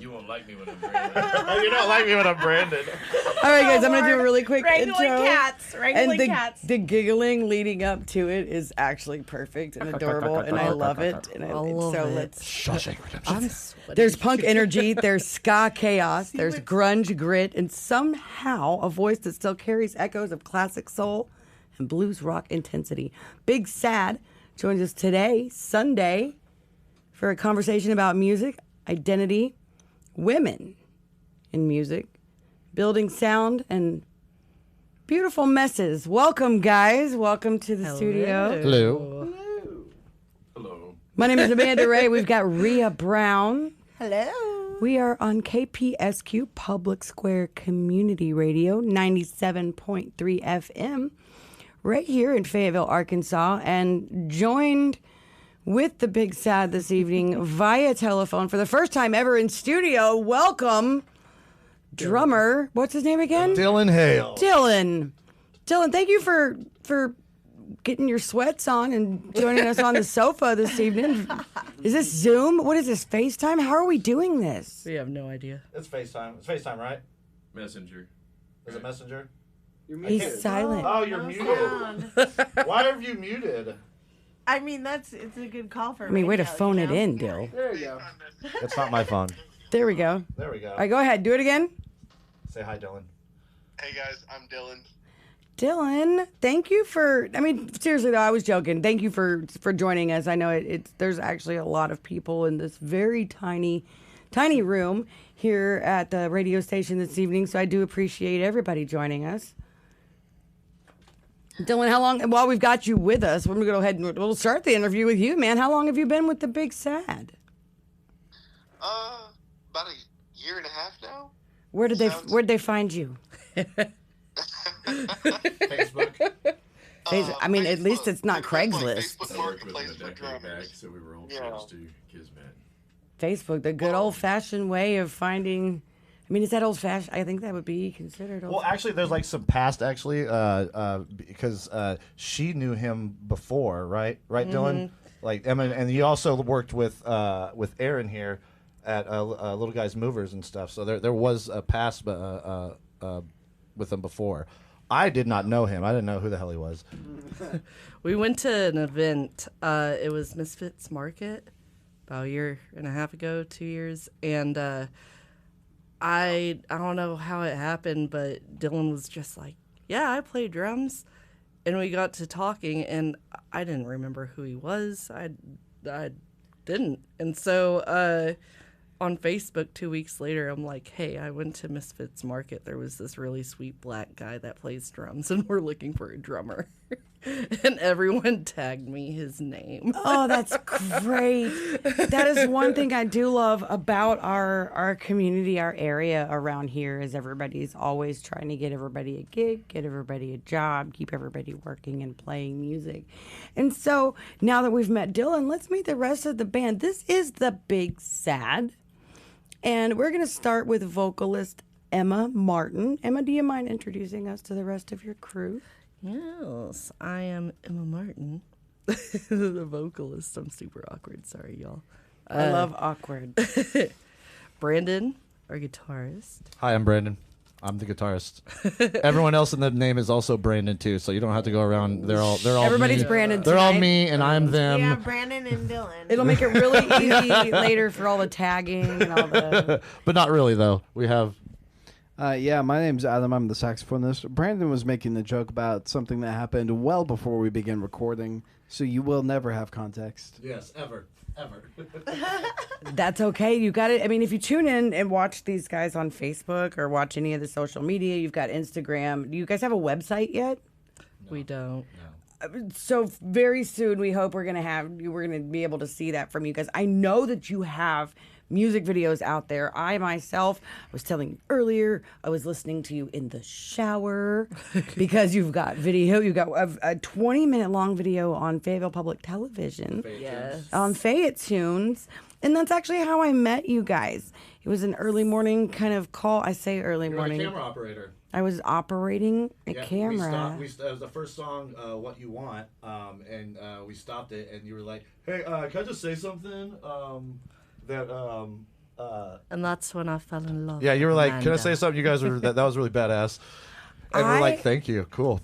You won't like me when I'm Brandon. You don't like me when I'm Brandon. All right, guys, I'm going to do a really quick Wrangling intro. cats. Wrangling cats. The giggling leading up to it is actually perfect and adorable, and I love it. And let's. Shawshank Redemption. I'm sweating. There's punk energy, there's ska chaos, there's grunge grit, and somehow a voice that still carries echoes of classic soul and blues rock intensity. Big Sad joins us today, Sunday, for a conversation about music, identity, women in music, building sound, and beautiful messes. Welcome, guys. Welcome to the studio. Hello. Hello. My name is Amanda Ray. We've got Rhea Brown. Hello. We are on KPSQ Public Square Community Radio, 97.3 FM, right here in Fayetteville, Arkansas, and joined with the Big Sad this evening via telephone for the first time ever in studio. Welcome, drummer. What's his name again? Dylan Hale. Dylan, thank you for getting your sweats on and joining us on the sofa this evening. Is this Zoom? What is this, FaceTime? How are we doing this? We have no idea. It's FaceTime. It's FaceTime, right? Messenger. Is it Messenger? He's silent. Oh, you're muted. Why are you muted? I mean, it's a good call for I mean, way to radio, phone you it know? in, Dill. There you go. That's not my phone. There we go. There we go. All right, go ahead. Do it again. Say hi, Dylan. Hey guys, I'm Dylan. Dylan, thank you for, I mean, seriously though, I was joking. Thank you for joining us. I know there's actually a lot of people in this very tiny room here at the radio station this evening, so I do appreciate everybody joining us. Dylan, how long, while we've got you with us, we're going to go ahead and we'll start the interview with you, man. How long have you been with the Big Sad? About a year and a half now. Where'd they find you? Facebook. I mean, at Facebook. least it's not It's like Craigslist. Facebook I worked with him Marketplace a for decade back, drummers. so we were old Yeah. friends too. Kismet. Facebook, the good old-fashioned way of finding. I mean, is that old-fashioned? I think that would be considered old. Well, actually, there's like some past because she knew him before, right? Right, Dylan? Like Emma, and you also worked with Aaron here at Little Guys Movers and stuff. So there was a past with him before. I did not know him. I didn't know who the hell he was. We went to an event. It was Misfits Market about a year and a half ago, 2 years, and I don't know how it happened, but Dylan was just like, "Yeah, I play drums," and we got to talking, and I didn't remember who he was. I didn't, and so on Facebook 2 weeks later, I'm like, "Hey, I went to Misfits Market. There was this really sweet black guy that plays drums, and we're looking for a drummer." And everyone tagged me his name. Oh, that's great. That is one thing I do love about our community, our area around here, is everybody's always trying to get everybody a gig, get everybody a job, keep everybody working and playing music. And so now that we've met Dylan, let's meet the rest of the band. This is the Big Sad. And we're going to start with vocalist Emma Martin. Emma, do you mind introducing us to the rest of your crew? Yes, I am Emma Martin, the vocalist. I'm super awkward. Sorry, y'all. I love awkward. Brandon, our guitarist. Hi, I'm Brandon. I'm the guitarist. Everyone else in the name is also Brandon too, so you don't have to go around. They're all Everybody's me. Brandon They're all tonight. me, and I'm them. Yeah, Brandon and Dylan. It'll make it really easy later for all the tagging and all the... But not really though. We have. Yeah, my name's Adam. I'm the saxophonist. Brandon was making a joke about something that happened well before we began recording, so you will never have context. Yes, ever. That's okay. You got it. I mean, if you tune in and watch these guys on Facebook or watch any of the social media, you've got Instagram. Do you guys have a website yet? We don't. So very soon, we hope we're gonna be able to see that from you guys. I know that you have music videos out there. I myself was telling you earlier, I was listening to you in the shower because you've got video. You've got a 20-minute long video on Fayetteville Public Television. Yes. On Fayettunes. And that's actually how I met you guys. It was an early morning kind of call. I say early morning. You're a camera operator. I was operating a camera. It was the first song, "What You Want," and we stopped it, and you were like, "Hey, can I just say something? That And that's when I fell in love. Yeah, you were with like, "Can I Amanda. say something?" You guys were that was really badass, and we're like, "Thank you, cool."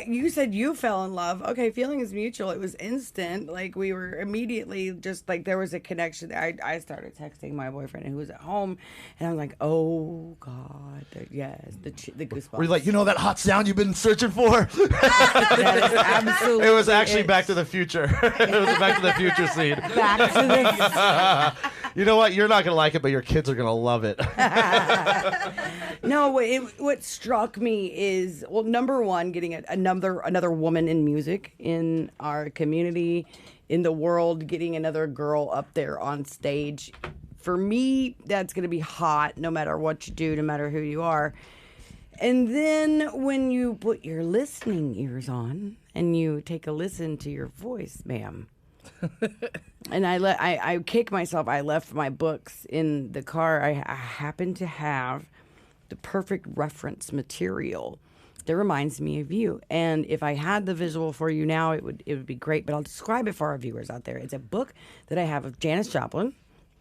You said you fell in love. Okay, feeling is mutual. It was instant. Like we were immediately just like there was a connection. I started texting my boyfriend who was at home, and I was like, "Oh God, yes, the goosebumps." Were you like, that hot sound you've been searching for? That is absolutely. It was actually it. Back to the Future. It was a Back to the Future scene. Back to the. You know what? You're not gonna like it, but your kids are gonna love it. No, what struck me is, well, number one, getting another woman in music in our community, in the world, getting another girl up there on stage. For me, that's going to be hot no matter what you do, no matter who you are. And then when you put your listening ears on and you take a listen to your voice, ma'am. And I kick myself. I left my books in the car. I happen to have the perfect reference material that reminds me of you. And if I had the visual for you now, it would be great. But I'll describe it for our viewers out there. It's a book that I have of Janis Joplin,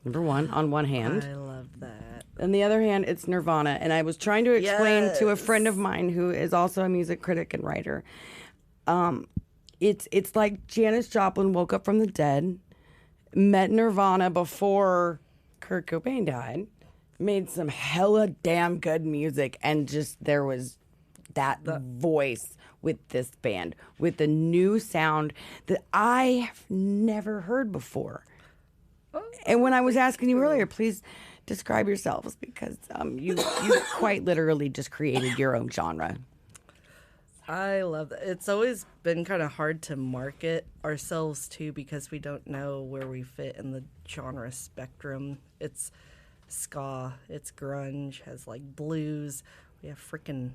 number one, on one hand. I love that. On the other hand, it's Nirvana. And I was trying to explain to a friend of mine who is also a music critic and writer. It's like Janis Joplin woke up from the dead, met Nirvana before Kurt Cobain died, made some hella damn good music, and just there was that voice with this band, with the new sound that I have never heard before. And when I was asking you earlier, please describe yourselves, because you quite literally just created your own genre. I love that. It's always been kind of hard to market ourselves too, because we don't know where we fit in the genre spectrum. It's ska, it's grunge, has like blues. We have freaking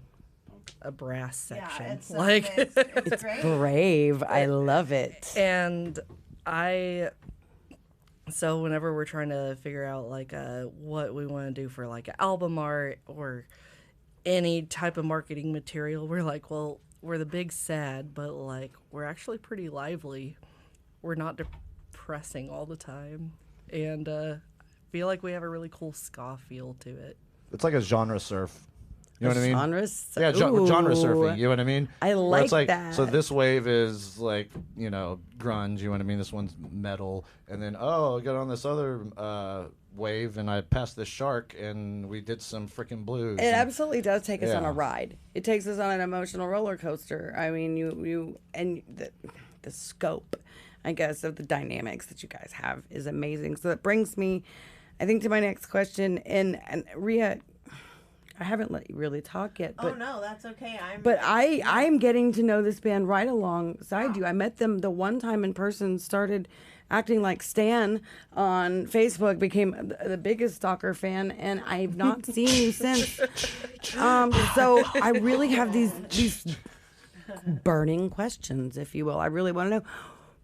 a brass section. Yeah, it's like it's great. Brave. I love it. and so whenever we're trying to figure out like what we want to do for like album art or any type of marketing material, we're like, well, we're the big sad, but like we're actually pretty lively. We're not depressing all the time, and feel like we have a really cool ska feel to it. It's like a genre surf. You know what I mean? Genres? Yeah, genre surfing. You know what I mean? I Where it's like like, so that. this wave is like, grunge. You know what I mean? This one's metal, and then I got on this other wave, and I passed this shark, and we did some freaking blues. It absolutely does take us on Yeah. a ride. It takes us on an emotional roller coaster. I mean, you and the scope, I guess, of the dynamics that you guys have is amazing. So that brings me, I think, to my next question. And Rhea, I haven't let you really talk yet, but Oh no, that's okay. I'm getting to know this band right alongside you. I met them the one time in person, started acting like Stan on Facebook, became the biggest stalker fan, and I've not seen you since. So I really have these burning questions, if you will. I really want to know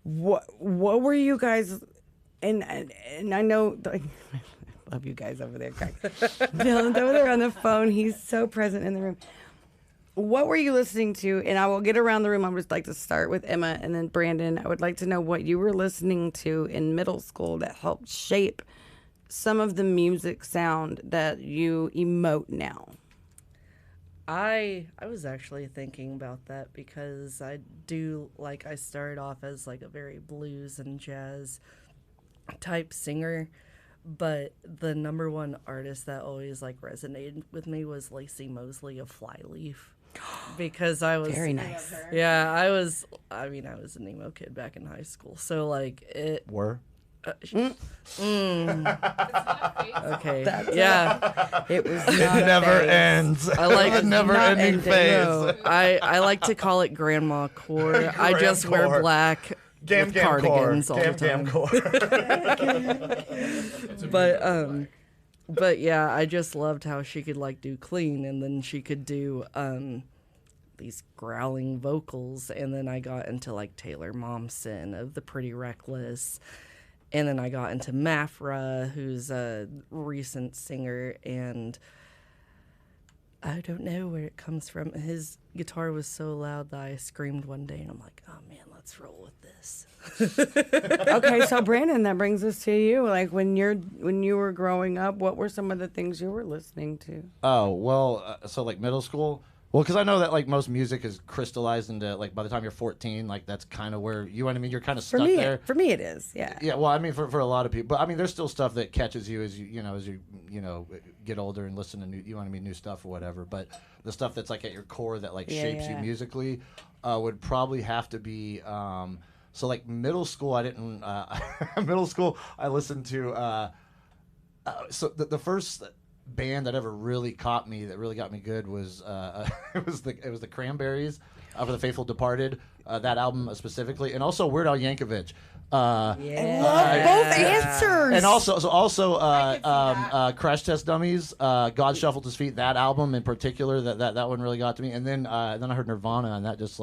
what were you guys, and I know. Love you guys over there, Craig. Dylan's over there on the phone. He's so present in the room. What were you listening to? And I will get around the room. I would just like to start with Emma and then Brandon. I would like to know what you were listening to in middle school that helped shape some of the music sound that you emote now. I was actually thinking about that, because I started off as like a very blues and jazz type singer, but the number one artist that always like resonated with me was Lacey Mosley of Flyleaf, because I was Very nice. Yeah, I was an emo kid back in high school, so like it. Were? Okay. Yeah. It was It not a never phase. ends. I like the never-ending ending. phase. No. I like to call it grandma core. I just wear Grandcore. black Gam with gam core. cardigans all Gam the time. gam core. But yeah, I just loved how she could like do clean, and then she could do these growling vocals, and then I got into like Taylor Momsen of the Pretty Reckless, and then I got into Mafra, who's a recent singer, and I don't know where it comes from. His guitar was so loud that I screamed one day, and I'm like, oh man, let's roll with this. Okay, so Brandon, that brings us to you. Like when you were growing up, what were some of the things you were listening to? Oh, well, so like middle school. Well, because I know that like most music is crystallized into like by the time you're 14, like that's kind of where you know what I mean. You're kind of For stuck me, there. for me, it is. Yeah. Yeah, well, I mean, for a lot of people, but I mean, there's still stuff that catches you as you know get older and listen to new, you know what I mean, new stuff or whatever. But the stuff that's like at your core that like Yeah, shapes you yeah. musically would probably have to be. So like middle school, I didn't. Middle school, I listened to. So the first band that ever really caught me, that really got me good, was it was the Cranberries for The Faithful Departed. That album specifically, and also Weird Al Yankovic. Love both answers. And also I can see Crash Test Dummies, God Shuffled His Feet. That album in particular, that one really got to me. And then I heard Nirvana, and that just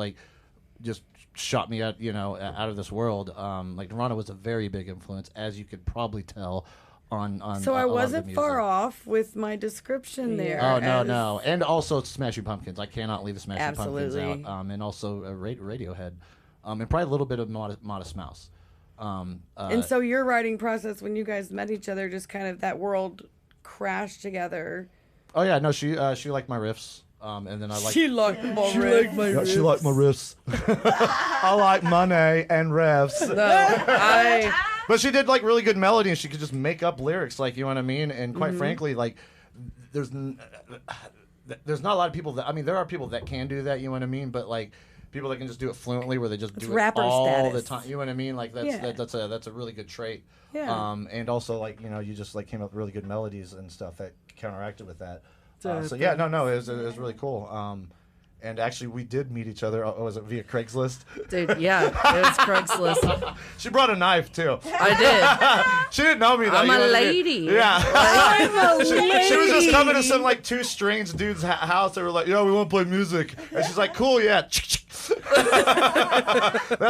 shot me out out of this world. Like Nirvana was a very big influence, as you could probably tell. On So a I lot of the wasn't far music. off with my description there. Oh as- no, and also Smashing Pumpkins. I cannot leave the Smashing Absolutely. Pumpkins out. And also Radiohead, and probably a little bit of Modest Mouse. And so your writing process, when you guys met each other, just kind of that world crashed together. Oh yeah, no, she liked my riffs. And then I like liked my yeah, she liked my riffs. I like money and riffs. No, But she did like really good melody, and she could just make up lyrics, like, you know what I mean. And Mm-hmm. quite frankly, like there's not a lot of people that, I mean, there are people that can do that, you know what I mean. But like people that can just do it fluently, where they just do it rapper all status. the time, you know what I mean. Like Yeah. that's a really good trait. Yeah. And also like you just like came up with really good melodies and stuff that counteracted with that. So yeah, no, it was really cool. And actually, we did meet each other. Oh, was it via Craigslist? dude, yeah, it was Craigslist. She brought a knife too. I did. She didn't know me though. I'm you a know what I mean? lady. Yeah. I'm a She was just coming to lady. some like two strange dudes' house. They were like, "Yo, we want to play music," and she's like, "Cool, yeah." That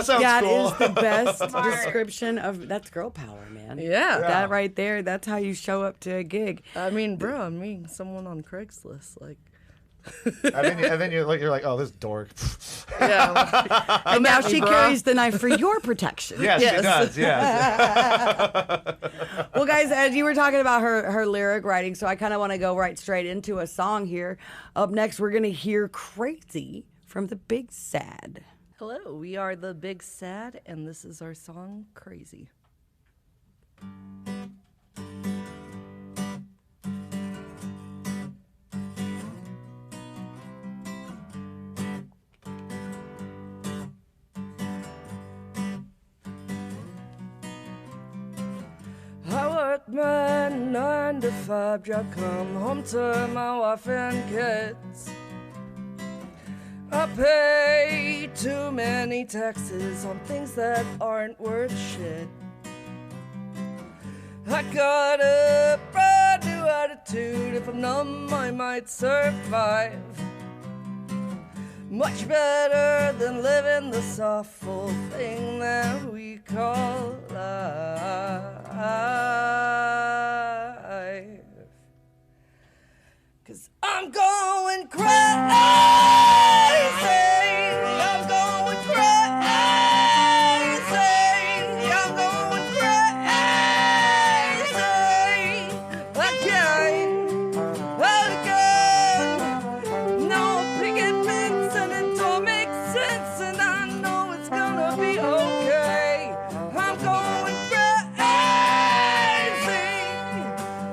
sounds That cool. is the best description of that's girl power, man. Yeah. That right there, that's how you show up to a gig. I mean, bro, I'm meeting someone on Craigslist. Like, and then you're like, "Oh, this dork." yeah. And now at me, she bro. carries the knife for your protection. Yes, she Yes. does. Yes. Well, guys, as you were talking about her lyric writing, so I kind of want to go right straight into a song here. Up next, we're going to hear Crazy from the Big Sad. Hello, we are the Big Sad, and this is our song, Crazy. I work my 9-to-5 job, come home to my wife and kids. I pay too many taxes on things that aren't worth shit. I got a brand new attitude. If I'm numb, I might survive. Much better than living this awful thing that we call life. 'Cause I'm going crazy. I'm going crazy. I'm going crazy. Again. No picking bits and it don't make sense, and I know it's gonna be okay. I'm going crazy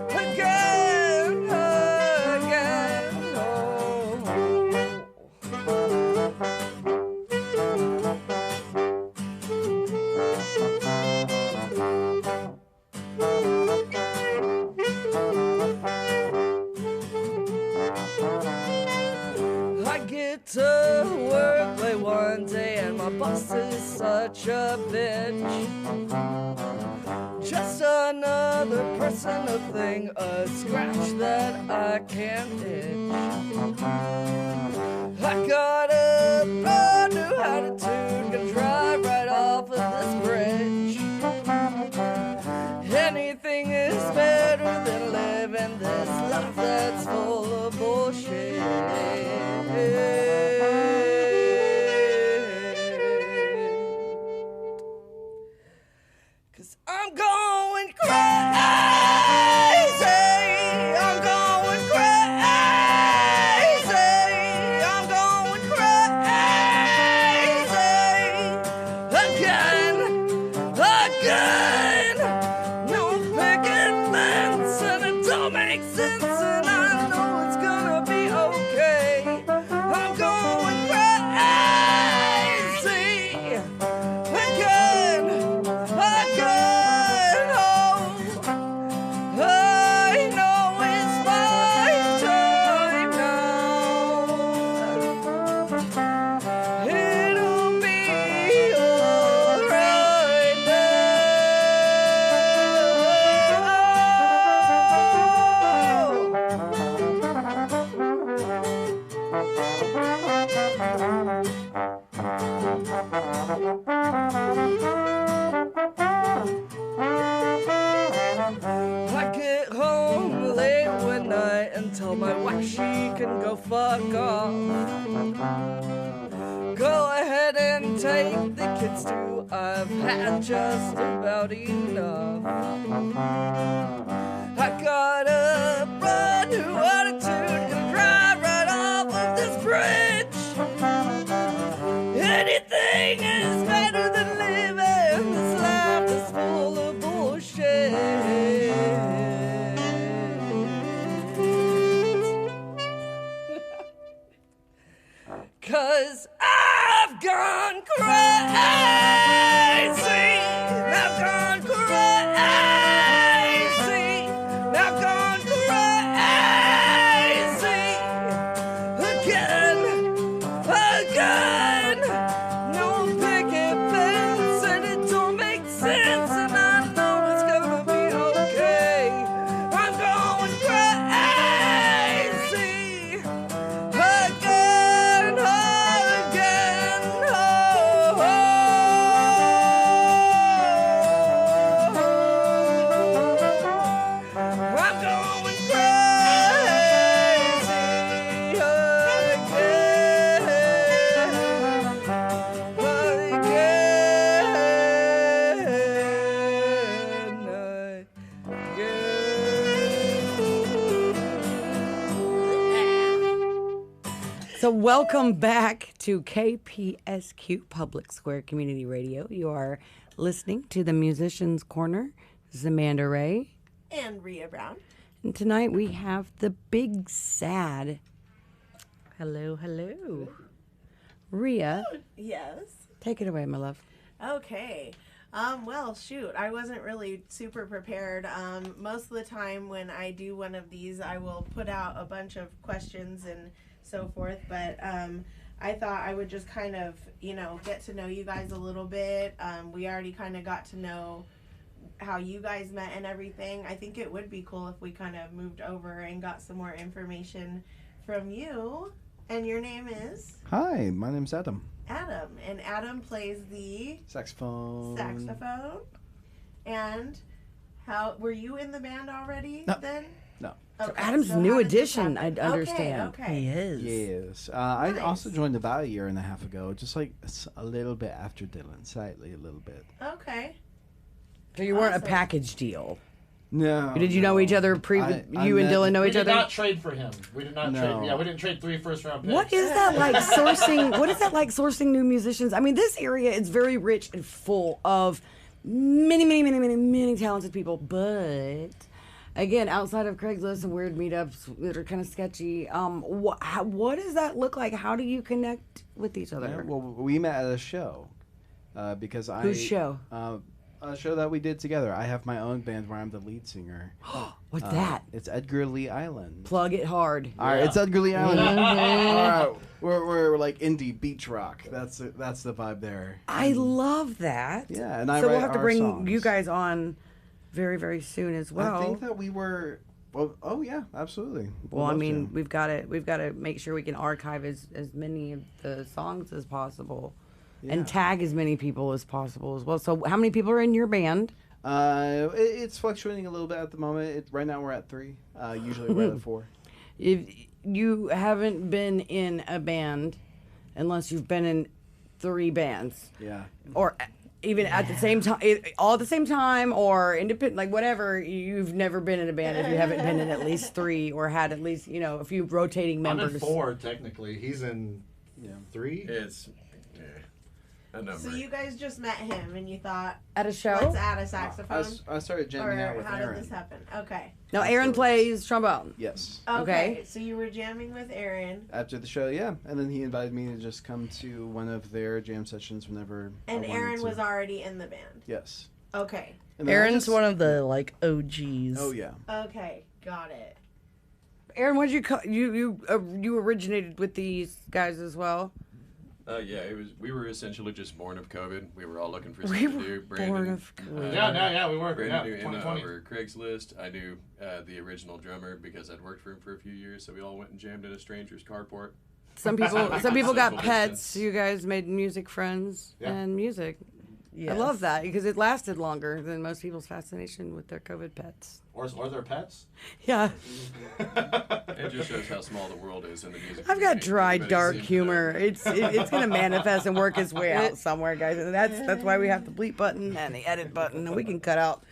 again, I get to work late one day and my boss is such a bitch. Just another person, a thing, a scratch that I can't itch. I got a brand new attitude, gonna drive right off of this bridge. Anything is better than living this life that's full of bullshit. don't make sense, and I know it's gonna be okay. I'm going crazy again, oh, I know it's my time now. It'll be alright I get home late one night and tell my wife she can go fuck off. Go ahead and take the kids too. I've had just about enough. I got a brand new attitude and cry right off of this bridge. Anything is better than living. This life is full of bullshit. Cause I've gone crazy. I've gone crazy. I've gone crazy. Again. No picket fence and it don't make sense. And I know it's gonna be okay. I'm going crazy. Again, I'm going crazy So welcome back to KPSQ Public Square Community Radio. You are listening to the Musicians Corner. This is Amanda Ray. And Rhea Brown. And tonight we have the Big Sad. Hello, hello. Rhea, Yes. take it away, my love. Okay. Well, shoot, I wasn't really super prepared. Most of the time when I do one of these, I will put out a bunch of questions and so forth, but I thought I would just kind of, get to know you guys a little bit. We already kind of got to know how you guys met and everything. I think it would be cool if we kind of moved over and got some more information from you. And your name is? Hi, my name's Adam. Adam. And Adam plays the Saxophone. And how were you in the band already then? No. Okay, Adam's so new how did this addition, happen? I understand. Okay. He is. Yes. I Nice. also joined about a year and a half ago, just like a little bit after Dylan, slightly a little bit. Okay. So you weren't a Awesome. package deal. No. Did you know each other I you and met- Dylan know We each did other? not trade for him. We did not No. trade. Yeah, we didn't trade 3 first-round picks. What is that like sourcing? What is that like sourcing new musicians? I mean, this area is very rich and full of many talented people. But again, outside of Craigslist and weird meetups that are kind of sketchy, what does that look like? How do you connect with each other? Yeah, well, we met at a show because I. Whose show? A show that we did together. I have my own band where I'm the lead singer. What's that? It's Edgar Lee Island. Plug it hard. All right, it's Edgar Lee Island. All right, we're like indie beach rock. That's the vibe there. I love that. Yeah, and I so we'll write have to our bring songs. you guys on very, very soon as well. I think that we were. Well, oh yeah, absolutely. Well, I love mean, to. we've got to make sure we can archive as many of the songs as possible, Yeah. and tag as many people as possible as well. So, how many people are in your band? It's fluctuating a little bit at the moment. Right now we're at 3. Usually we're at 4. If you haven't been in a band, unless you've been in 3 bands, Yeah. or even at the same time, all at the same time, or independent, like whatever, you've never been in a band if you haven't been in at least 3 or had at least a few rotating I'm members. in 4 technically. He's in 3. It's a number. So you guys just met him and you thought, At a show? let's add a saxophone? I started jamming out Or with how Aaron. did this happen? Okay. No, Aaron plays trombone. Yes. Okay. So you were jamming with Aaron. After the show, yeah, and then he invited me to just come to one of their jam sessions whenever. And I wanted Aaron to. was already in the band. Yes. Okay. And then I Aaron's just- one of the like OGs. Oh yeah. Okay. Got it. Aaron, what did you call you originated with these guys as well? Yeah, we were essentially just born of COVID. We were all looking for We something were to do. born of COVID. Yeah, we were. Brandon Yeah, knew Emma 2020. over Craigslist. I knew the original drummer because I'd worked for him for a few years. So we all went and jammed in a stranger's carport. Some people got Social pets. distance. You guys made music friends and music. Yes. I love that because it lasted longer than most people's fascination with their COVID pets. Or their pets. Yeah. It just shows how small the world is in the music. I've got community. dry, Everybody dark seems to- humor. It's going to manifest and work its way out somewhere, guys. And that's why we have the bleep button and the edit button, and we can cut out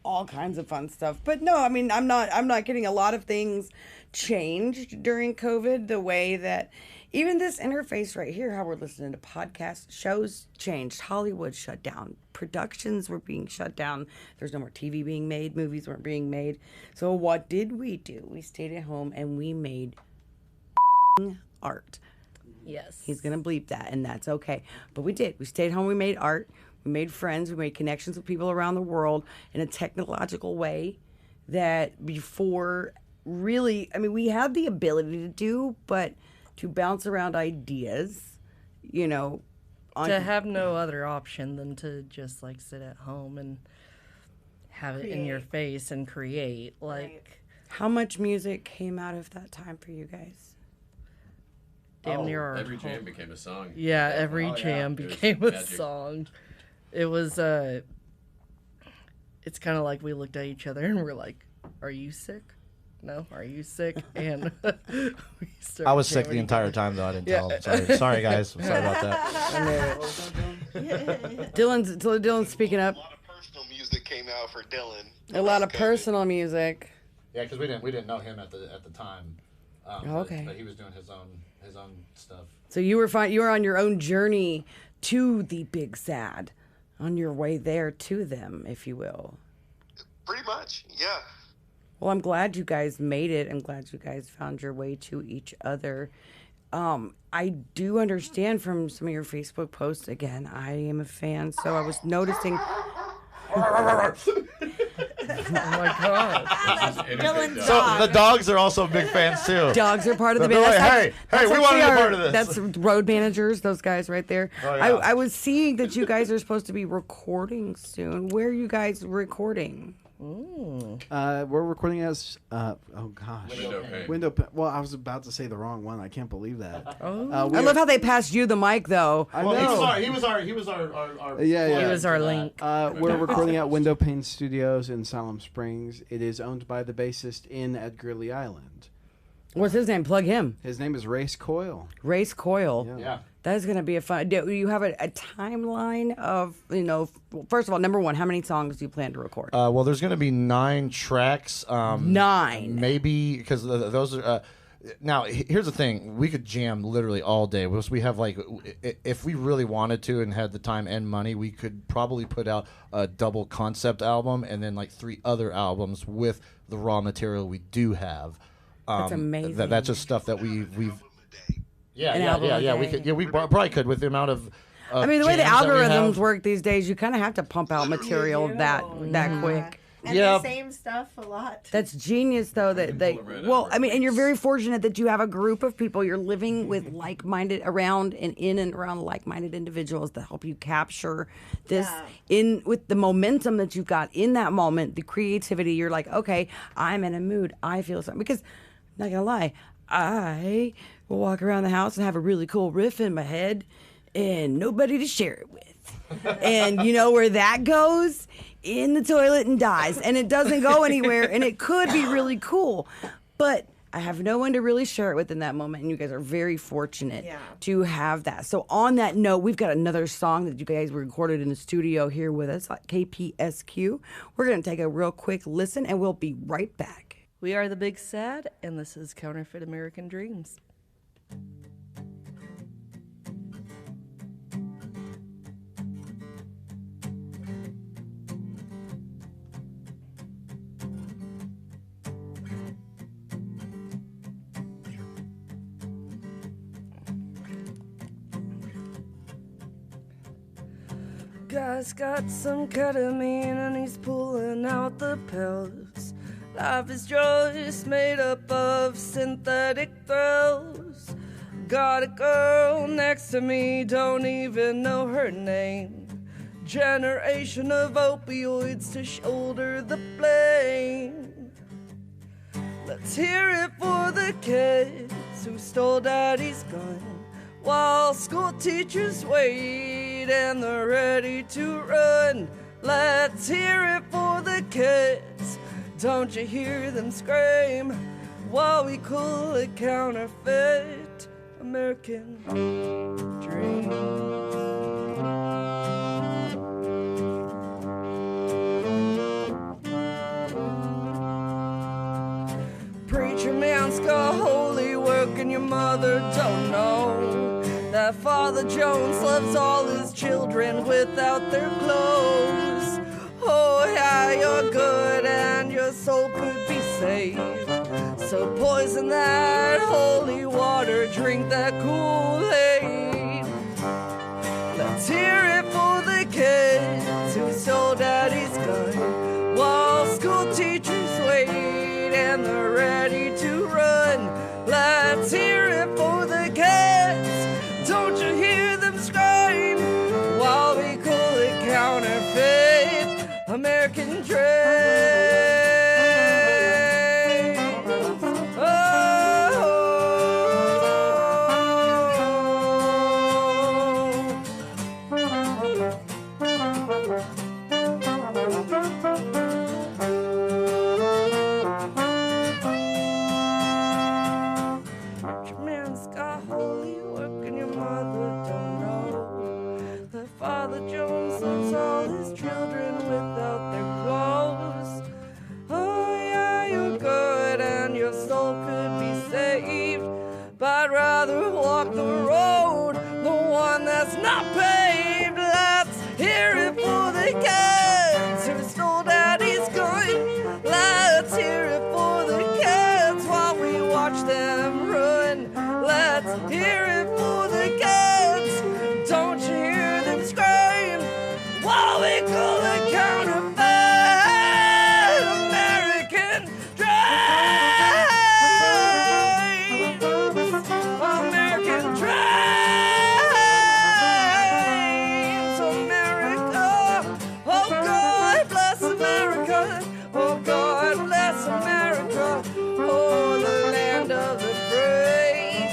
all kinds of fun stuff. But no, I mean, I'm not getting a lot of things changed during COVID. The way that even this interface right here, how we're listening to podcasts, shows changed. Hollywood shut down. Productions were being shut down. There's no more TV being made. Movies weren't being made. So what did we do? We stayed at home and we made art. Yes. He's going to bleep that, and that's okay. But we did. We stayed home. We made art. We made friends. We made connections with people around the world in a technological way that before really, I mean, we had the ability to do, but to bounce around ideas, you know. To have no other option than to just like sit at home and have it in your face and create. Like, How much music came out of that time for you guys? damn near our Every whole- jam became a song. Yeah, every yeah. jam It was became a magic. song. It was it's kind of like we looked at each other and we're like, "Are you sick? No, are you sick?" And we started I was sick the jamming entire time though. I didn't tell. Sorry guys. I'm sorry about that. Dylan's speaking up. A lot of personal music came out for Dylan. A lot of Okay. personal music. Yeah, because we didn't know him at the time. Okay. But he was doing his own stuff. So you were fine. You were on your own journey to the Big Sad, on your way there to them, if you will. Pretty much, yeah. Well, I'm glad you guys made it. I'm glad you guys found your way to each other. I do understand from some of your Facebook posts. Again, I am a fan, so I was noticing. Oh my god! Dylan's So the dogs are also big fans too. Dogs are part of the They're band. like, hey, we want to actually be our- part of this. That's road managers, those guys right there. Oh, yeah. I was seeing that you guys are supposed to be recording soon. Where are you guys recording? We're recording as oh gosh, Window pane. Well, I was about to say the wrong one. I can't believe that. Oh. I love how they passed you the mic, though. I Well, know. he was our Yeah, yeah. He was our link. We're recording at Window Pane Studios in Salem Springs. It is owned by the bassist in Edgar Lee Island. What's his name? Plug him. His name is Race Coyle. Race Coyle. Yeah. That is going to be a fun. Do you have a timeline of, first of all, number one, how many songs do you plan to record? Well, there's going to be 9 tracks. 9. Maybe because those are. Now, here's the thing: we could jam literally all day. We have if we really wanted to and had the time and money, we could probably put out a double concept album and then 3 other albums with the raw material we do have. That's amazing. That's just stuff that we've. An album a We day. could. Yeah, we probably could with the amount of. I mean, the way the jams that we algorithms have. work these days, you kind of have to pump out material that quick. And Yeah. the same stuff a lot. That's genius, though. That they pull it right well, out. I mean, and you're very fortunate that you have a group of people you're living with, like-minded around and in and around like-minded individuals that help you capture this in with the momentum that you've got in that moment, the creativity. You're like, okay, I'm in a mood. I feel something because, not gonna lie, I will walk around the house and have a really cool riff in my head, and nobody to share it with. And you know where that goes? In the toilet and dies. And it doesn't go anywhere, and it could be really cool. But I have no one to really share it with in that moment, and you guys are very fortunate to have that. So on that note, we've got another song that you guys recorded in the studio here with us at KPSQ. We're going to take a real quick listen, and we'll be right back. We are the Big Sad, and this is Counterfeit American Dreams. Guy's got some ketamine and he's pulling out the pills. Life is just made up of synthetic thrills. Got a girl next to me, don't even know her name. Generation of opioids to shoulder the blame. Let's hear it for the kids who stole daddy's gun, while school teachers wait and they're ready to run. Let's hear it for the kids, don't you hear them scream, while we call it counterfeit American dream. Preacher man's got holy work and your mother don't know that Father Jones loves all his children without their clothes. Oh yeah, you're good and your soul could be saved. So poison that holy water, drink that Kool-Aid. Let's hear it for the kids who stole daddy's gun, while school teachers wait and they're ready to run. Let's hear it for the kids, don't you hear them scream, while we call it counterfeit American dream. I'd rather walk the road, the one that's not paved. Let's hear it for the kids who stole daddy's gun. Let's hear it for the kids while we watch them run. Let's hear it for the kids, don't you hear them scream, while we call it counterfeit American dream. American dreams, America. Oh God bless America. Oh God bless America. Oh, the land of the free.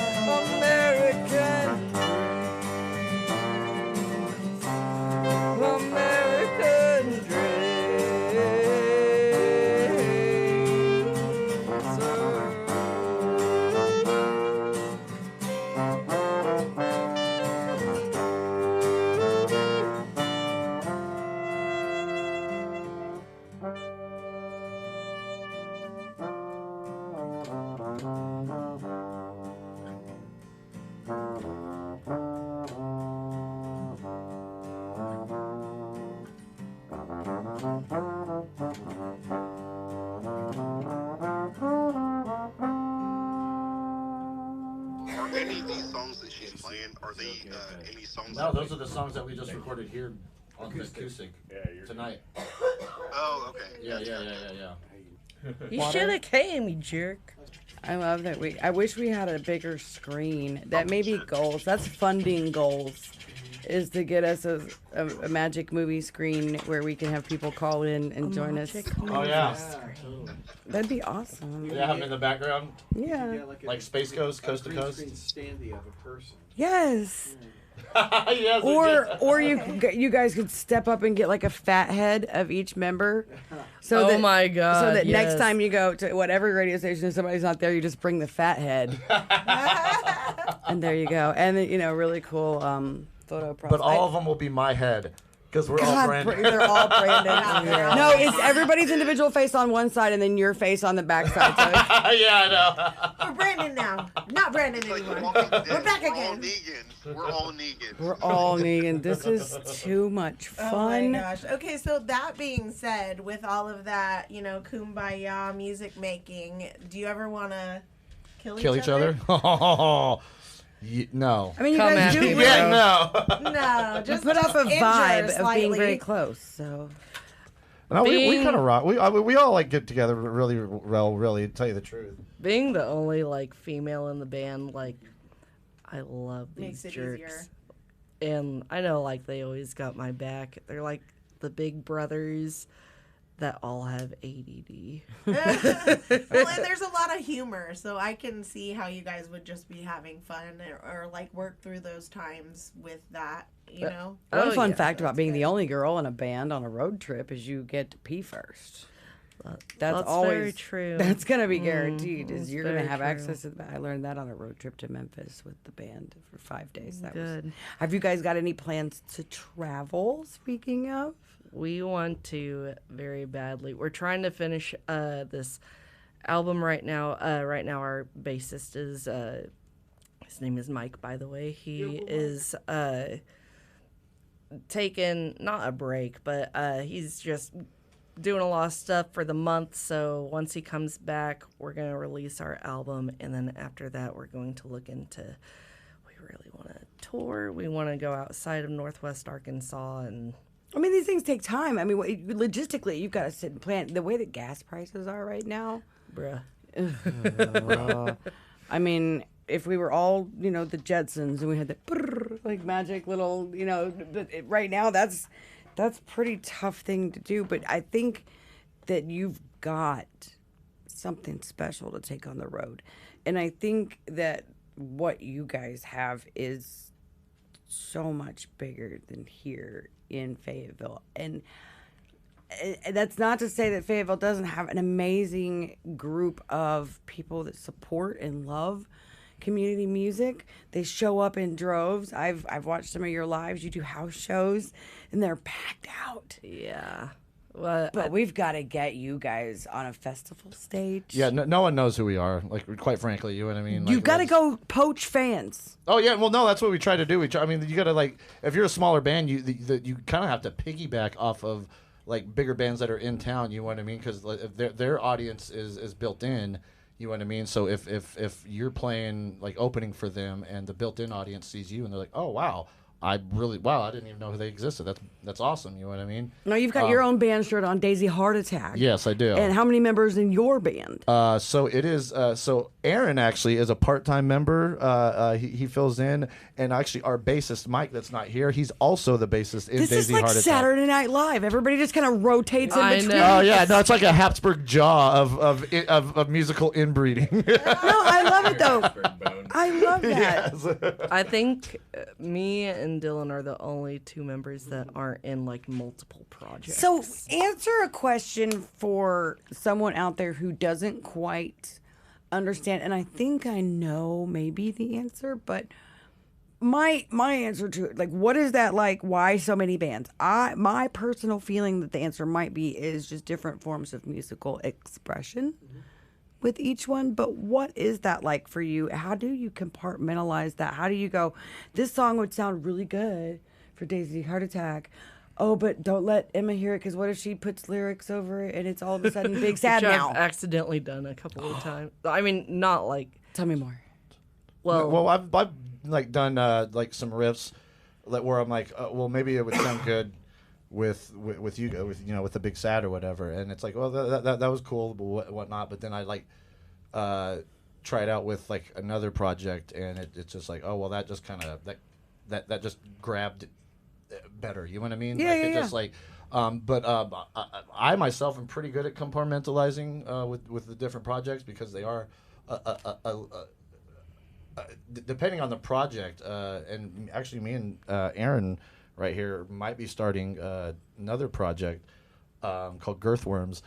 American dreams, American dreams. Are any of these songs that she's playing, are they any songs? No, those are the songs that we just recorded here on the acoustic tonight. Oh, okay. Yeah. You should have came, you jerk. I love that I wish we had a bigger screen. That may be goals. That's funding goals, is to get us a magic movie screen where we can have people call in and join us. Oh yeah. That'd be awesome. Yeah, I'm in the background. Yeah. Like Space Coast, Coast to Coast. Standy of a person. Yes. Yes, Or you guys could step up and get like a fat head of each member. So Oh that, my God, So that next yes. time you go to whatever radio station and somebody's not there, you just bring the fat head. And there you go. And really cool photo props. But all of them will be my head because we're all branded. They're all Brandon. No, it's everybody's individual face on one side and then your face on the back side. So Yeah, I know. We're Brandon now, not Brandon It's like anymore. Walking Dead. We're back We're all again. Negans. We're all Negans. we're all Negan. This is too much Oh fun. my gosh. Okay, so that being said, with all of that, kumbaya music making, do you ever want to kill Kill each other? No. I mean, you Come guys at do me, really Yeah, no. No, just put off a injure vibe of being slightly. very close. So No, we Being- kind of rock. We all like get together really well. Really, to tell you the truth. Being the only like female in the band, like I love these Makes it jerks. easier. And I know like they always got my back. They're like the big brothers that all have ADD. Well, and there's a lot of humor, so I can see how you guys would just be having fun or like work through those times with that, you know? one Oh, fun yeah, fact about that's being the good. only girl in a band on a road trip is you get to pee first. That's That's always very true. That's gonna be guaranteed. Is that's you're gonna very have true. access to that. I learned that on a road trip to Memphis with the band for 5 days. That was. Good. Have you guys got any plans to travel? Speaking of, We want to very badly. We're trying to finish this album right now. Right now, our bassist is his name is Mike. By the way, he is taking not a break, but he's just doing a lot of stuff for the month. So once he comes back, we're gonna release our album, and then after that, we're going to look into. We really want to tour. We want to go outside of Northwest Arkansas and. I mean, these things take time. I mean, logistically, you've got to sit and plan. The way that gas prices are right now, Bruh. I mean, if we were all, you know, the Jetsons and we had that brrr, like magic little, you know, but right now that's pretty tough thing to do. But I think that you've got something special to take on the road, and I think that what you guys have is so much bigger than here in Fayetteville. And that's not to say that Fayetteville doesn't have an amazing group of people that support and love community music. They show up in droves. I've watched some of your lives. You do house shows and they're packed out. Yeah. Well, But we've got to get you guys on a festival stage. Yeah, no one knows who we are. Like, quite frankly, you know what I mean. Like, You've got to that's- go poach fans. Oh yeah, well no, that's what we try to do. I mean, you got to like, if you're a smaller band, you kind of have to piggyback off of like bigger bands that are in town. You know what I mean? Because like, their audience is built in. You know what I mean? So if you're playing like opening for them and the built-in audience sees you and they're like, oh wow. I didn't even know who they existed. That's awesome. You know what I mean? No, you've got your own band shirt on, Daisy Heart Attack. Yes, I do. And how many members in your band? So it is. So Aaron actually is a part-time member. He fills in, and actually our bassist Mike, that's not here. He's also the bassist in This Daisy is like Heart Attack. Saturday Night Live. Everybody just kind of rotates in I between. know. Oh yeah, no, it's like a Habsburg jaw of musical inbreeding. No, I love it though. Bone. I love that. I think me and Dylan are the only two members that aren't in like multiple projects. So, answer a question for someone out there who doesn't quite understand, and I think I know maybe the answer, but my answer to it, like, what is that like? Why so many bands? My personal feeling that the answer might be is just different forms of musical expression with each one. But what is that like for you? How do you compartmentalize that? How do you go, this song would sound really good for Daisy Heart Attack. Oh, but don't let Emma hear it, because what if she puts lyrics over it and it's all of a sudden big sad Which now? I've accidentally done a couple of times. I mean, not like Tell me more. well, I've like done like some riffs where I'm like, well, maybe it would sound good with you with with the big sad or whatever, and it's like, well, that was cool, but whatnot. But then I like try it out with like another project, and it's just like, oh well, that just kind of that just grabbed better. You know what I mean? Yeah, like, yeah, it yeah. just like. But I myself am pretty good at compartmentalizing with the different projects, because they are depending on the project. And actually, me and Aaron right here might be starting another project called Girthworms.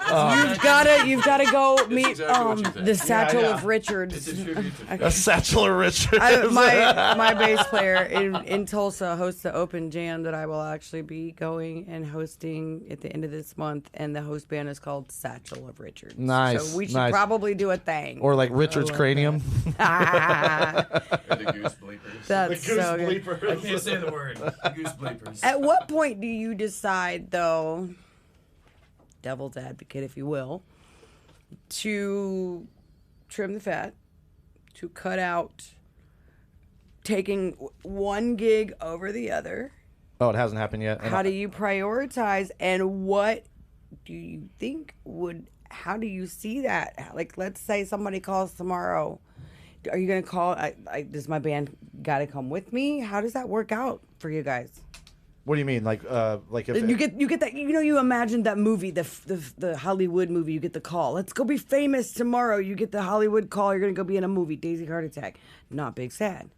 You've got to go meet exactly what you think. the Satchel Yeah, yeah. of Richards. It's a tribute to A Satchel of Richards. My bass player in Tulsa hosts the open jam that I will actually be going and hosting at the end of this month, and the host band is called Satchel of Richards. Nice, So we should nice. probably do a thing. Or like Richard's Cranium. the goose bleepers. That's so good. I can't say the word. Goose bleepers. At what point do you decide, though, devil's advocate, if you will, to trim the fat to cut out taking one gig over the other, Oh, it hasn't happened yet. And how do you prioritize, and what do you think how do you see that? Like, let's say somebody calls tomorrow. Are you going to call? Does my band got to come with me? How does that work out for you guys? What do you mean? Like if You get that, you imagine that movie, the Hollywood movie. You get the call. Let's go be famous tomorrow. You get the Hollywood call. You're gonna go be in a movie. Daisy Heart Attack. Not Big Sad.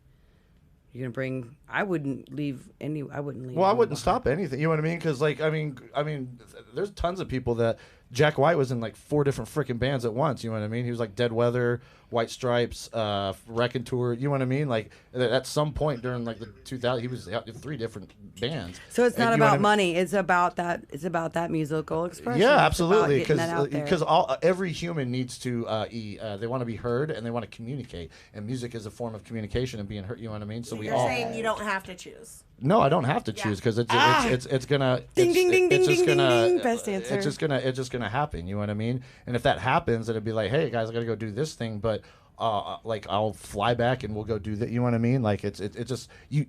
You're gonna bring. I wouldn't leave. Well, I wouldn't behind. stop anything. You know what I mean? Because I mean, there's tons of people that Jack White was in like 4 different freaking bands at once. You know what I mean? He was like Dead Weather, White Stripes, Wrecking Tour. You know what I mean? Like at some point during like the 2000s, he was out in 3 different bands. So it's not And you know what I about mean? money. It's about that. It's about that musical expression. Yeah, It's about absolutely. getting that out there. Because every human needs to they want to be heard and they want to communicate, and music is a form of communication and being heard. You know what I mean? So we You're all. saying you don't have to choose. No, I don't have to choose because it's gonna Ding, ding, ding, it's ding, just ding, gonna ding, ding. Best answer. it's just gonna happen. You know what I mean? And if that happens, it'd be like, hey guys, I gotta go do this thing, but like I'll fly back and we'll go do that. You know what I mean? Like it just you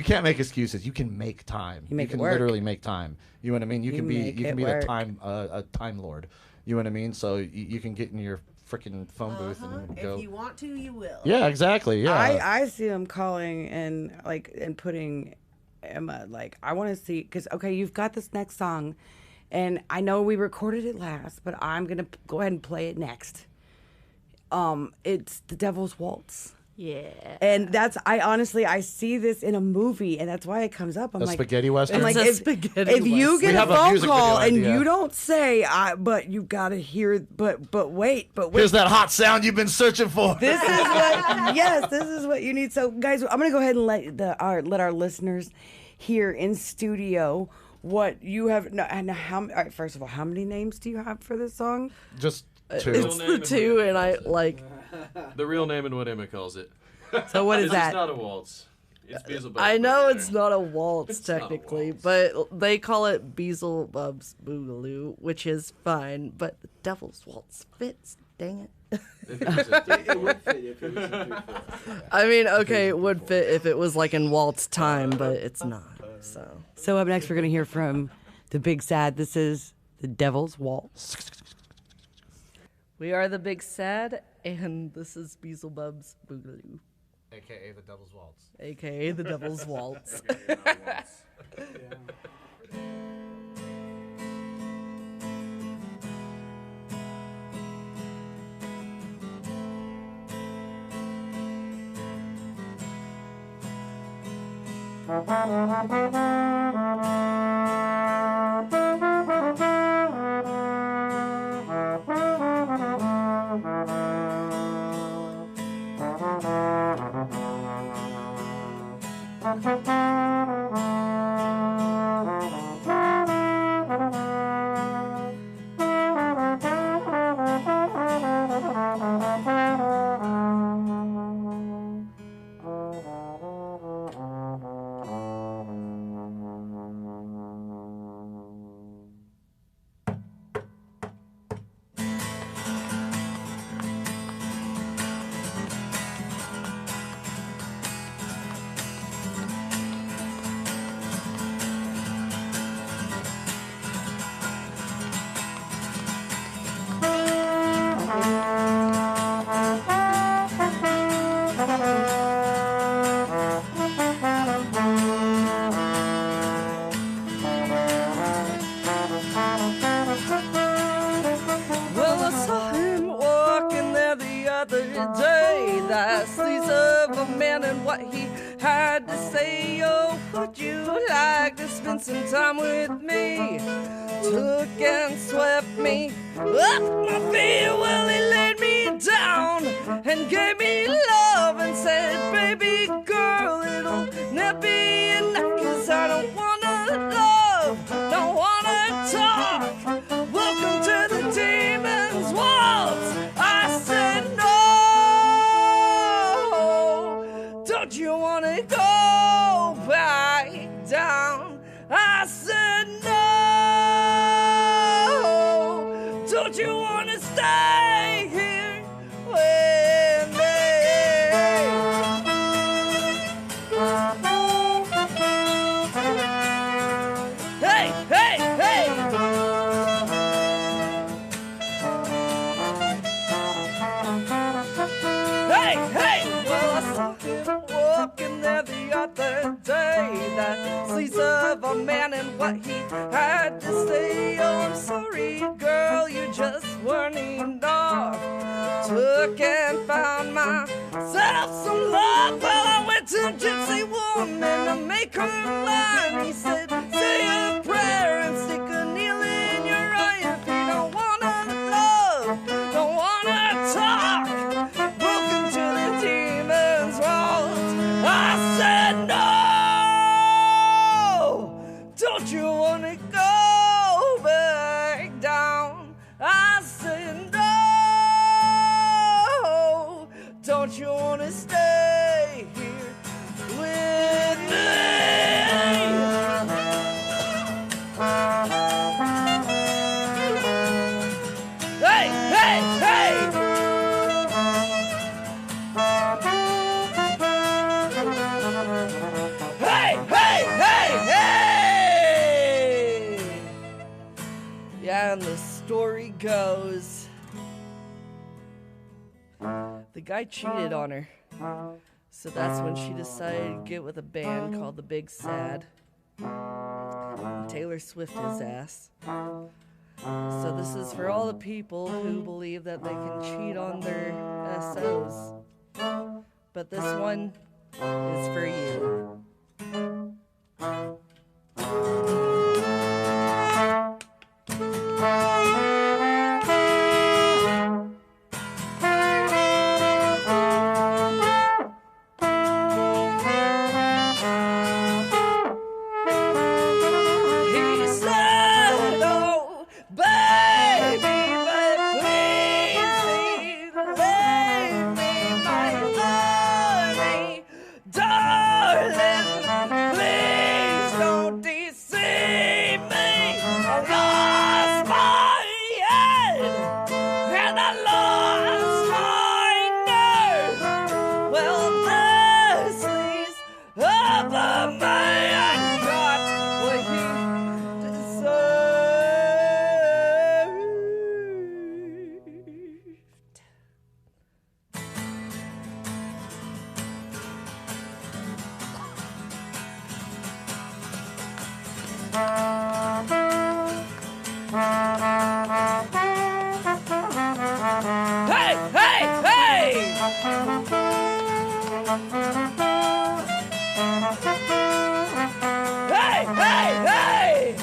can't make excuses. You can make time. You make can it work. literally make time. You know what I mean? You can be make it a work. time lord. You know what I mean? So you can get in your freaking phone booth and go. If you want to, you will. Yeah, exactly. Yeah. I see them calling and putting Emma, like, I want to see, because okay, you've got this next song, and I know we recorded it last, but I'm gonna go ahead and play it next. It's The Devil's Waltz. Yeah. And I honestly see this in a movie, and that's why it comes up. I'm A like, spaghetti western? I'm like, It's a if, spaghetti if you western. get We a have a phone music call video and idea. you don't say, but you gotta hear, but wait. Here's that hot sound you've been searching for. This is what, yes, this is what you need. So, guys, I'm gonna go ahead and let our listeners hear in studio what you have. No, and how? All right, first of all, how many names do you have for this song? Just 2. It's the 2, and I like. The real name and what Emma calls it. So what is It's that? just not a waltz. It's Beelzebub. I know right it's there. not a waltz It's not a technically, waltz. but they call it Beelzebub's Boogaloo, which is fine. But the Devil's Waltz fits. Dang it. It would fit if it was a 2/4. I mean, okay, it would fit if it was like in waltz time, but it's not. So Up next, we're gonna hear from the Big Sad. This is The Devil's Waltz. we are the Big Sad, and this is Beelzebub's Boogaloo, AKA the Devil's Waltz. aka the Devil's Waltz. Well, I saw him walking there the other day. The sleaze of a man and what he had to say. Oh, would you like to spend some time with me? Took and swept me up my feet. Well, he laid me down and gave me love and said, baby girl, it'll never be enough, 'cause I don't wanna love, don't wanna talk. Welcome to the Demon's Waltz. I said no. Don't you wanna go back down? I said no. Don't you wanna stay here with what he had to say. Oh, I'm sorry, girl, you just weren't enough. Took and found myself some love. Well, I went to a gypsy woman to make her mine. He said, say a prayer and stick a needle in your eye if you don't wanna love, don't wanna talk. Broken to the demon's walls. I said no. Don't you wanna go back down? I said no. Don't you wanna stay here with me? Hey, hey, hey! Hey, hey, hey, hey! Yeah, and the story goes, the guy cheated on her. So that's when she decided to get with a band called The Big Sad. And Taylor Swift his ass. So this is for all the people who believe that they can cheat on their SOs. But this one is for you. He said, oh, baby, but please leave me, my honey, darling, please don't deceive me. I lost my head and I lost my nerve. Well, this leaves up a man got what he deserved. Hey, hey, hey! Hey, hey, hey!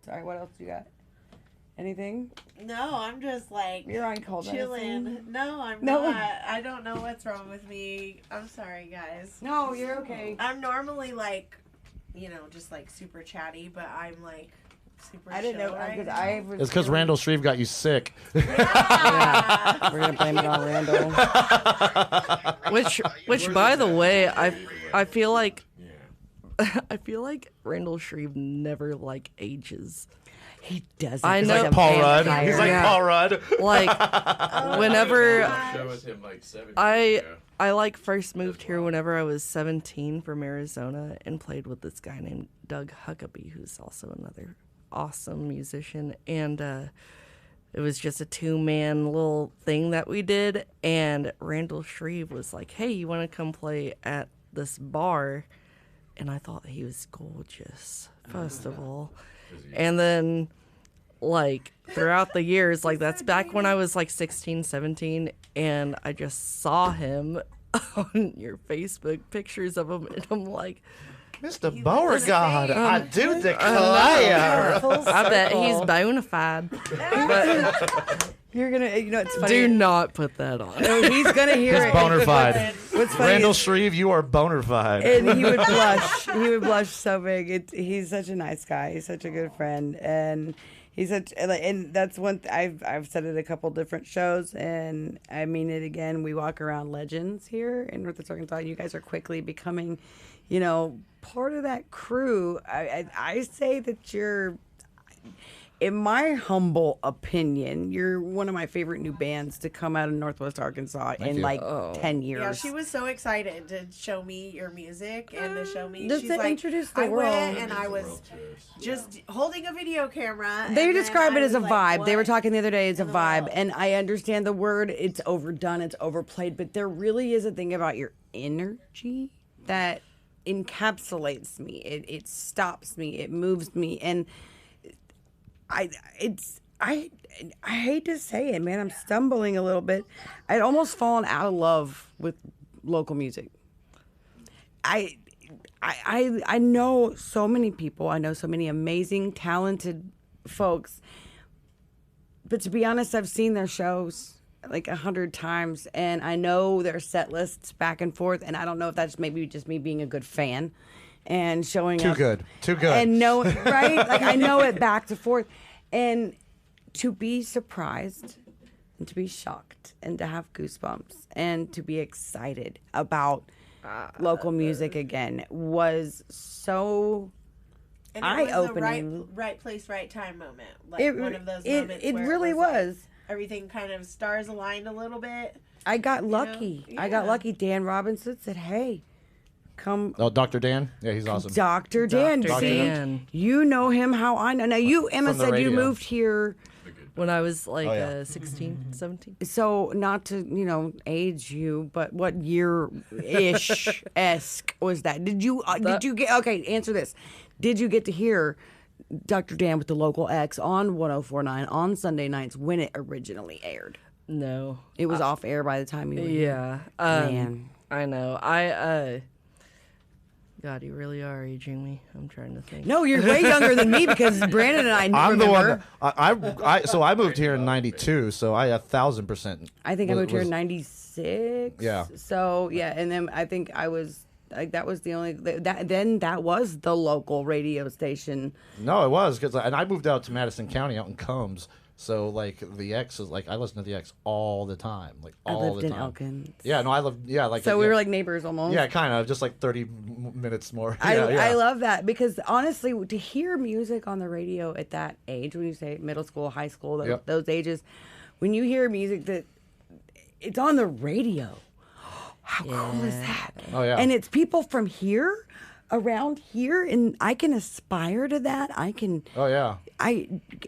Sorry, what else you got? Anything? No, I'm just like You're on cold chilling. medicine? No, I'm No. not. I don't know what's wrong with me. I'm sorry, guys. No, you're okay. I'm normally like, just like super chatty, but I'm like super. I didn't know chill right because now. I was. It's because feeling- Randall Shreve got you sick. Yeah. We're gonna blame it on Randall. Which by the way, I feel like I feel like Randall Shreve never like ages. He doesn't. I He's know- like a Paul Rudd. vampire. He's like Yeah. Paul Rudd. Like whenever Show with him like 7 years I ago. I like first moved here whenever I was 17 from Arizona and played with this guy named Doug Huckabee, who's also another awesome musician. And it was just a 2-man little thing that we did. And Randall Shreve was like, hey, you want to come play at this bar? and I thought he was gorgeous, first of all. And then, like, throughout the years, like, that's back when I was, like, 16, 17, and I just saw him on your Facebook pictures of him, and I'm like, Mr. Beauregard, I do declare. I bet he's bona fide. But You're gonna, it's funny. do not put that on. He's gonna hear it. Boner fide. What's funny Randall is- Shreve, you are boner fide. and he would blush. He would blush so big. He's such a nice guy. He's such a good friend, and he's such. And that's one. I've said it a couple different shows, and I mean it again. We walk around legends here in Northwest Arkansas. You guys are quickly becoming, part of that crew. I say that you're. In my humble opinion, you're one of my favorite new bands to come out of Northwest Arkansas in you. like 10 years. Yeah, she was so excited to show me your music and to show me. Just She's to like, introduce the I world. went and I was just holding a video camera. They and describe then it I as a was vibe. like, They were what talking the other day, it's a in the vibe. world? And I understand the word, it's overdone, it's overplayed, but there really is a thing about your energy that encapsulates me. It stops me, it moves me. And I hate to say it, man. I'm stumbling a little bit. I'd almost fallen out of love with local music. I know so many people. I know so many amazing, talented folks. But to be honest, I've seen their shows like 100 times, and I know their set lists back and forth. And I don't know if that's maybe just me being a good fan and showing Too up. good. And know right? Like I know it back to forth. And to be surprised and to be shocked and to have goosebumps and to be excited about local music again was so And it was the eye-opening. right place, right time moment. Like It- one of those it- moments. it where really like, was. everything kind of stars aligned a little bit. I got lucky. I got Yeah. lucky. Dan Robinson said, "Hey, come Oh, Dr. Dan? Yeah, he's awesome. Dr. Dan. Dr. See, Dan. you know him how I know. Now, you, Emma, From the said you radio. moved here. When I was like Oh, yeah. 16, 17. So, not to, age you, but what year-ish esque was that? Did you get, okay, answer this. Did you get to hear Dr. Dan with the Local X on 104.9 on Sunday nights when it originally aired? No. It was off air by the time you were here. Yeah. Man. I know. God, you really are aging me. I'm trying to think. No, you're way younger than me because Brandon and I I'm remember. the one that, so I moved here in 92, so I 1,000%. I think I moved here in was- 96. Yeah. So, yeah, and then I think I was, like, that was the only, that was the local radio station. No, it was, and I moved out to Madison County out in Combs, so, like, the X is, like, I listen to the X all the time. Like, I all lived the in time. Elkins. Yeah, no, I lived, yeah, like. So we yeah. were like neighbors almost. Yeah, kind of, just like 30 minutes more. I Yeah. love that because honestly, to hear music on the radio at that age, when you say middle school, high school, Yep. those ages, when you hear music that it's on the radio, how cool is that? Oh, yeah. And it's people from here, around here, and I can aspire to that. Oh, yeah.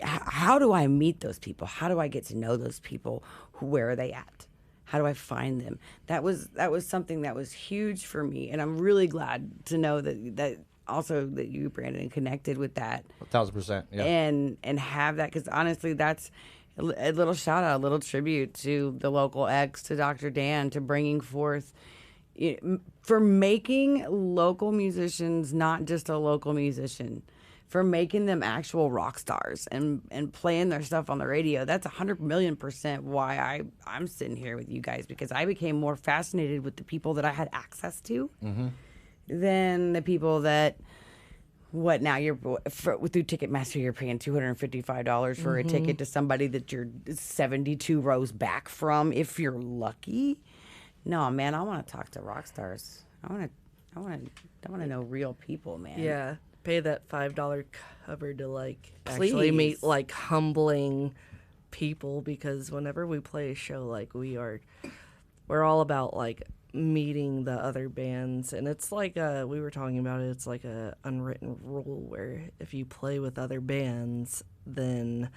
How do I meet those people? How do I get to know those people? Where are they at? How do I find them? That was something that was huge for me, and I'm really glad to know that also that you, Brandon, connected with that 1,000%. Yeah. and have that, because honestly, that's a little shout out, a little tribute to the Local X, to Dr. Dan, to bringing forth, for making local musicians not just a local musician, for making them actual rock stars and playing their stuff on the radio. That's 100,000,000% why I'm sitting here with you guys, because I became more fascinated with the people that I had access to than the people that, what now, you're through Ticketmaster, you're paying $255 for a ticket to somebody that you're 72 rows back from if you're lucky. No, man, I want to talk to rock stars. I want to know real people, man. Yeah. Pay that $5 cover to like actually meet Please. like humbling people, because whenever we play a show, like we're all about like meeting the other bands, and it's like we were talking about it, it's like a unwritten rule where if you play with other bands, then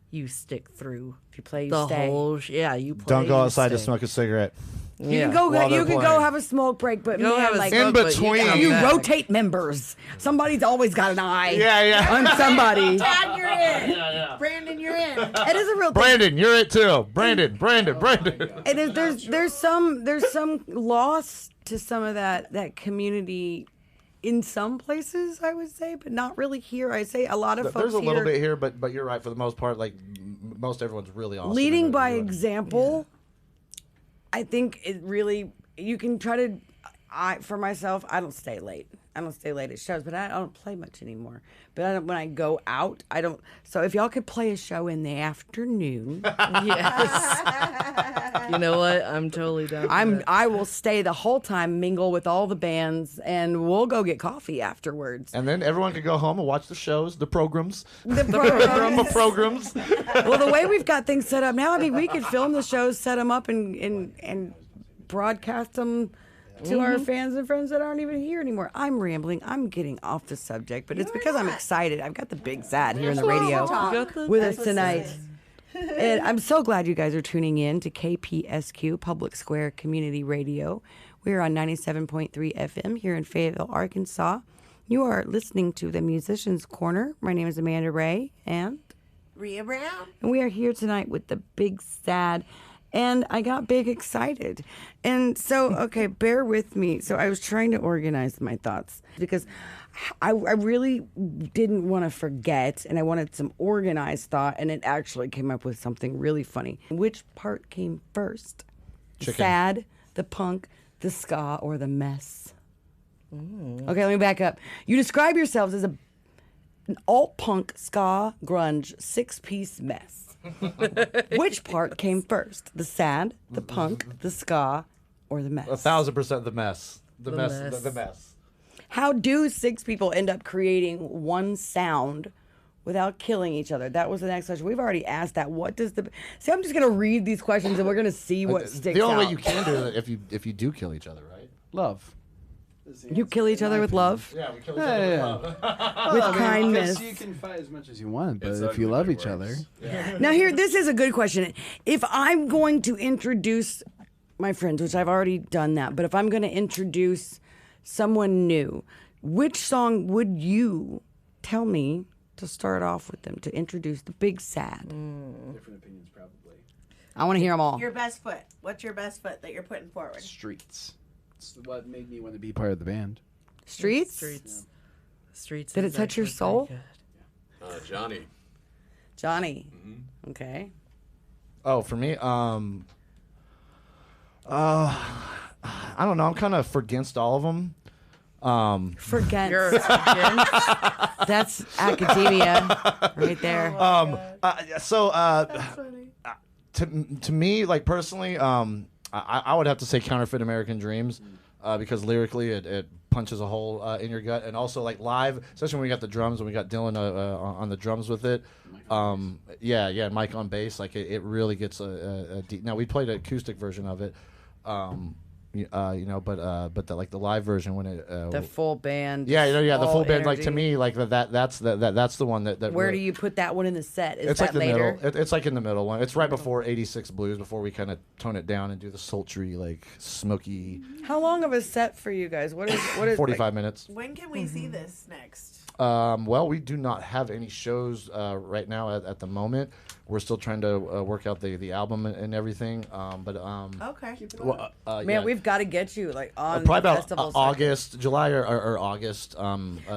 you stick through If you play, you the stay. whole you play, Don't go you outside to stay. smoke a cigarette. You can go. While You they're can go playing. have a smoke break, but Go man, have a like In smoke, but between. come you back. rotate members. Somebody's always got an eye. Yeah. On somebody. Dad, you're in. Brandon, you're in. It is a real thing. Brandon, you're it too. Brandon. And there's some loss to some of that community in some places, I would say, but not really here. I say a lot of folks There's a little here bit here, but you're right. For the most part, like most everyone's really awesome. leading and by really- example. I think it really you can try to. For myself, I don't stay late. I don't stay late at shows, but I don't play much anymore. But when I go out, I don't. So if y'all could play a show in the afternoon, Yes. You know what? I'm totally down. for that. I will stay the whole time, mingle with all the bands, and we'll go get coffee afterwards. And then everyone could go home and watch the shows, the programs. The program. The programs. Well, the way we've got things set up now, I mean, we could film the shows, set them up, and broadcast them to our fans and friends that aren't even here anymore. I'm rambling. I'm getting off the subject, but it's because I'm excited. I've got the big sad here in the radio with us tonight. And I'm so glad you guys are tuning in to KPSQ, Public Square Community Radio. We're on 97.3 FM here in Fayetteville, Arkansas. You are listening to the Musicians Corner. My name is Amanda Ray, and Rhea Brown. we are here tonight with the big sad. And I got big excited. And so, okay, bear with me. So I was trying to organize my thoughts because I really didn't want to forget, and I wanted some organized thought, and it actually came up with something really funny. Which part came first? The Chicken. sad, the punk, the ska, or the mess? Okay, let me back up. You describe yourselves as an alt-punk, ska, grunge, six-piece mess. Which part came first? The sad, the punk, the ska, or the mess? 1,000% the mess. The mess. mess. The mess. How do six people end up creating one sound without killing each other? That was the next question. We've already asked that. What does the see? I'm just gonna read these questions and we're gonna see what sticks The only out. way you can do it if you do kill each other, right? Love. You kill each other with love, Yeah, we kill each Yeah, other yeah. with love. with kindness. Because you can fight as much as you want, but It's if ugly, you love but each it other, works. Now here, this is a good question. If I'm going to introduce my friends, which I've already done that, but if I'm going to introduce someone new, which song would you tell me to start off with them, to introduce the big sad? different opinions probably. I want to hear them all. Your best foot. What's your best foot that you're putting forward? Streets. It's what made me want to be part of the band. Streets? Streets. Did is it touch your actually soul? pretty good. Johnny. Johnny. Okay. Oh, for me, I don't know. I'm kind of against all of them. Forget. You're against That's academia right there. To me, like personally, I would have to say Counterfeit American Dreams, because lyrically it punches a hole in your gut, and also like live, especially when we got the drums and we got Dylan on the drums with it. Yeah, Mike on bass, like it really gets a deep. Now we played an acoustic version of it, but the live version when it The full band. the all full band, like to energy. me, like that's the one that Where really, do you put that one in the set? Is it's that like the later? middle. It's like in the middle one. It's right before 86 Blues, before we kind of tone it down and do the sultry, like smoky. How long of a set for you guys? What is 45 minutes. When can we see this next? Well, we do not have any shows right now at the moment. We're still trying to work out the album and everything. Okay. Well, Man, yeah. we've got to get you like on probably about festivals. August, July or August.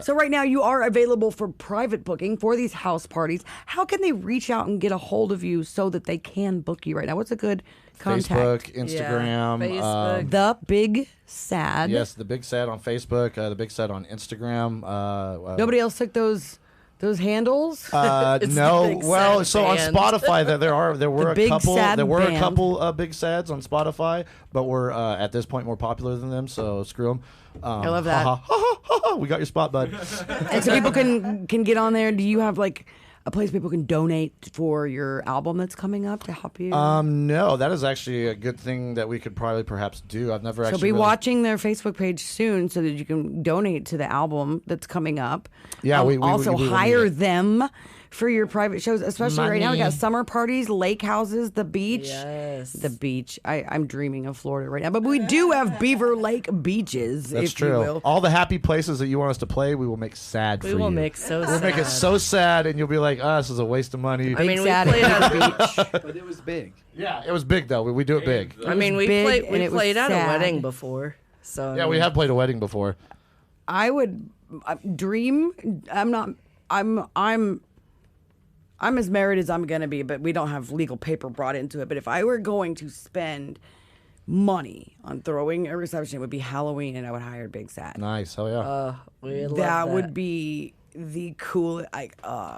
So right now you are available for private booking for these house parties. How can they reach out and get a hold of you so that they can book you right now? What's a good contact? Facebook, Instagram, Facebook. The Big Sad. yes, the Big Sad on Facebook, the Big Sad on Instagram. Nobody else took those handles. It's No, the Big well, Sad so Band. on Spotify there were a Big couple Sad there were Band. a couple Big Sads on Spotify, but we're at this point more popular than them, so screw them. I love that. We got your spot, bud. And so people can get on there. Do you have like a place people can donate for your album that's coming up to help you? No, that is actually a good thing that we could probably perhaps do. I've never So actually be really- watching their Facebook page soon so that you can donate to the album that's coming up. Yeah, we also will need hire it. them for your private shows, especially right now. We got Money. summer parties, lake houses, the beach. Yes. The beach. I'm dreaming of Florida right now, but we do have Beaver Lake beaches. That's if you true. will. All the happy places that you want us to play, we will make sad We for will you. make so We'll sad. make it so sad, and you'll be like, "Oh, this is a waste of money." I mean, we sad played at at the beach. But it was big. Yeah, it was big though. We do it big. I mean, we big played. and We it was played at a sad. wedding before. So Yeah, we have played a wedding before. I would dream. I'm not. I'm as married as I'm gonna be, but we don't have legal paper brought into it. But if I were going to spend money on throwing a reception, it would be Halloween, and I would hire Big Sad. Nice, hell yeah. We love That would be the coolest.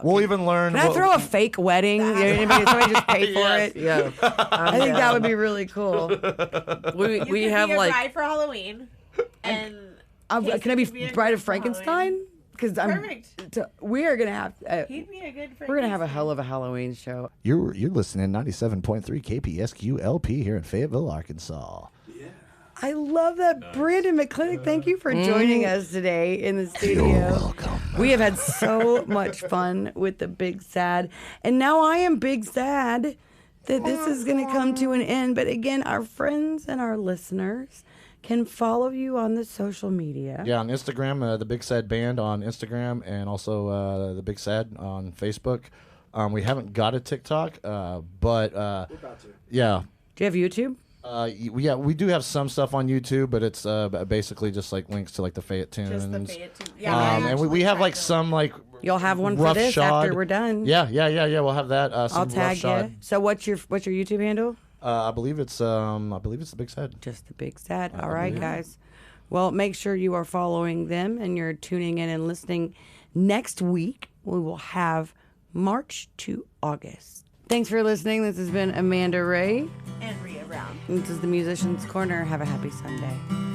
We'll even learn. Can I throw a fake wedding? You know what I mean? Somebody just pay for it. Yeah, I think that would be really cool. we You we could have be a like bride for Halloween, and Casey Can I be could a Bride girl of for Halloween. Frankenstein? Because Perfect. We are gonna have. He'd be a good. We're gonna have a hell of a Halloween show. You're listening to 97.3 KPSQ LP here in Fayetteville, Arkansas. I love that. Brandon McClintock, thank you for joining us today in the studio. welcome. We have had so much fun with the Big Sad. And now I am Big Sad that this is going to come to an end. But again, our friends and our listeners can follow you on the social media. Yeah, on Instagram, the Big Sad Band on Instagram, and also the Big Sad on Facebook. We haven't got a TikTok, but yeah. Do you have YouTube? Yeah, we do have some stuff on YouTube, but it's basically just like links to like the Fayette tunes. Just the Fayette tunes. Yeah, I and we actually have tried like to- some like You'll have one for rough this shod. after we're done. Yeah. We'll have that. Some I'll rough tag shod. you. So what's your YouTube handle? I believe it's the Big Sad. Just the Big Sad. All right, guys. Well, make sure you are following them and you're tuning in and listening. Next week, we will have March to August. Thanks for listening. This has been Amanda Ray. And Rhea Brown. This is the Musician's Corner. Have a happy Sunday.